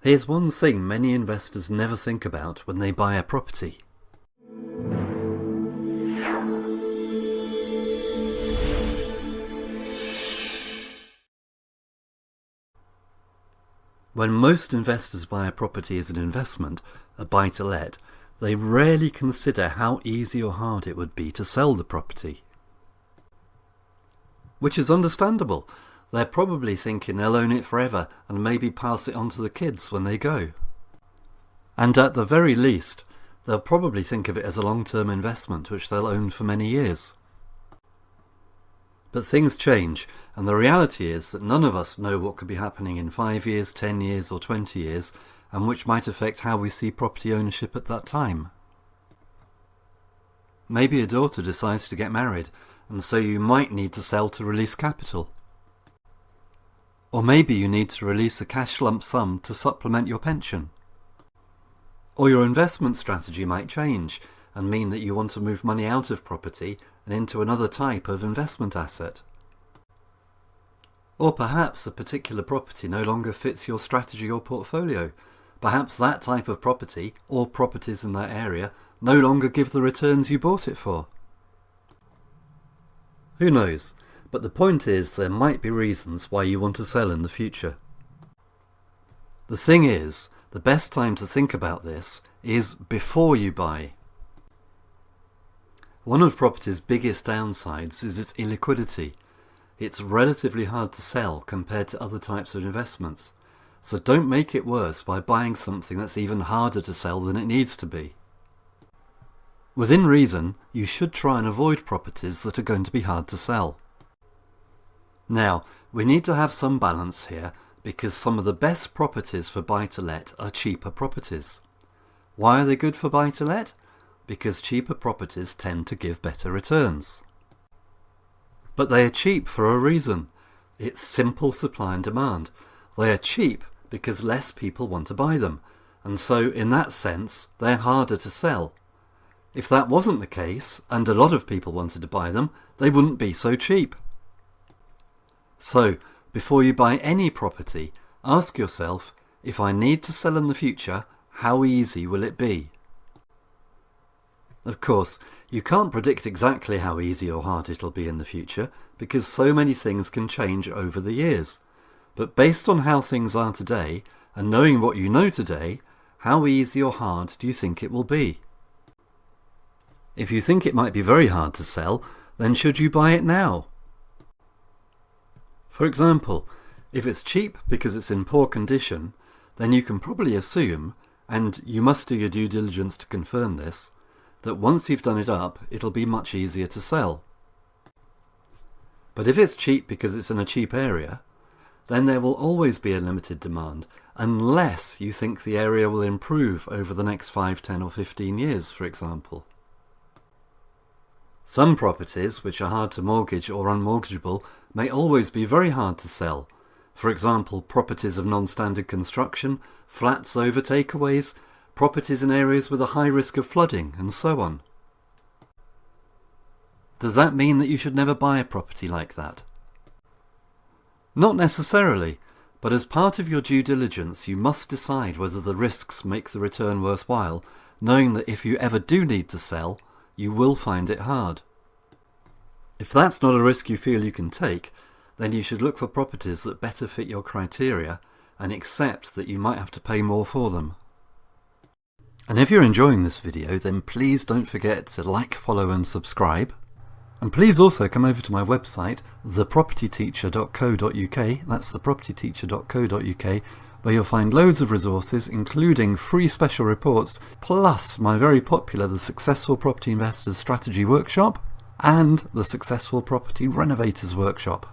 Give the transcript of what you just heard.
Here's one thing many investors never think about when they buy a property. When most investors buy a property as an investment, a buy-to-let, they rarely consider how easy or hard it would be to sell the property. Which is understandable. They're probably thinking they'll own it forever and maybe pass it on to the kids when they go. And at the very least, they'll probably think of it as a long-term investment which they'll own for many years. But things change, and the reality is that none of us know what could be happening in 5 years, 10 years or 20 years, and which might affect how we see property ownership at that time. Maybe a daughter decides to get married, and so you might need to sell to release capital. Or maybe you need to release a cash lump sum to supplement your pension. Or your investment strategy might change and mean that you want to move money out of property and into another type of investment asset. Or perhaps a particular property no longer fits your strategy or portfolio. Perhaps that type of property, or properties in that area, no longer give the returns you bought it for. Who knows? But the point is there might be reasons why you want to sell in the future. The thing is, the best time to think about this is before you buy. One of property's biggest downsides is its illiquidity. It's relatively hard to sell compared to other types of investments, so don't make it worse by buying something that's even harder to sell than it needs to be. Within reason, you should try and avoid properties that are going to be hard to sell. Now, we need to have some balance here because some of the best properties for buy-to-let are cheaper properties. Why are they good for buy-to-let? Because cheaper properties tend to give better returns. But they are cheap for a reason. It's simple supply and demand. They are cheap because less people want to buy them, and so in that sense they're harder to sell. If that wasn't the case, and a lot of people wanted to buy them, they wouldn't be so cheap. So, before you buy any property, ask yourself, if I need to sell in the future, how easy will it be? Of course, you can't predict exactly how easy or hard it'll be in the future, because so many things can change over the years. But based on how things are today, and knowing what you know today, how easy or hard do you think it will be? If you think it might be very hard to sell, then should you buy it now? For example, if it's cheap because it's in poor condition, then you can probably assume, and you must do your due diligence to confirm this, that once you've done it up, it'll be much easier to sell. But if it's cheap because it's in a cheap area, then there will always be a limited demand, unless you think the area will improve over the next 5, 10 or 15 years, for example. Some properties, which are hard to mortgage or unmortgageable, may always be very hard to sell. For example, properties of non-standard construction, flats over takeaways, properties in areas with a high risk of flooding, and so on. Does that mean that you should never buy a property like that? Not necessarily, but as part of your due diligence you must decide whether the risks make the return worthwhile, knowing that if you ever do need to sell, you will find it hard. If that's not a risk you feel you can take, then you should look for properties that better fit your criteria and accept that you might have to pay more for them. And if you're enjoying this video, then please don't forget to like, follow and subscribe. And please also come over to my website, thepropertyteacher.co.uk, that's thepropertyteacher.co.uk, where you'll find loads of resources, including free special reports, plus my very popular The Successful Property Investors Strategy Workshop, and the Successful Property Renovators Workshop.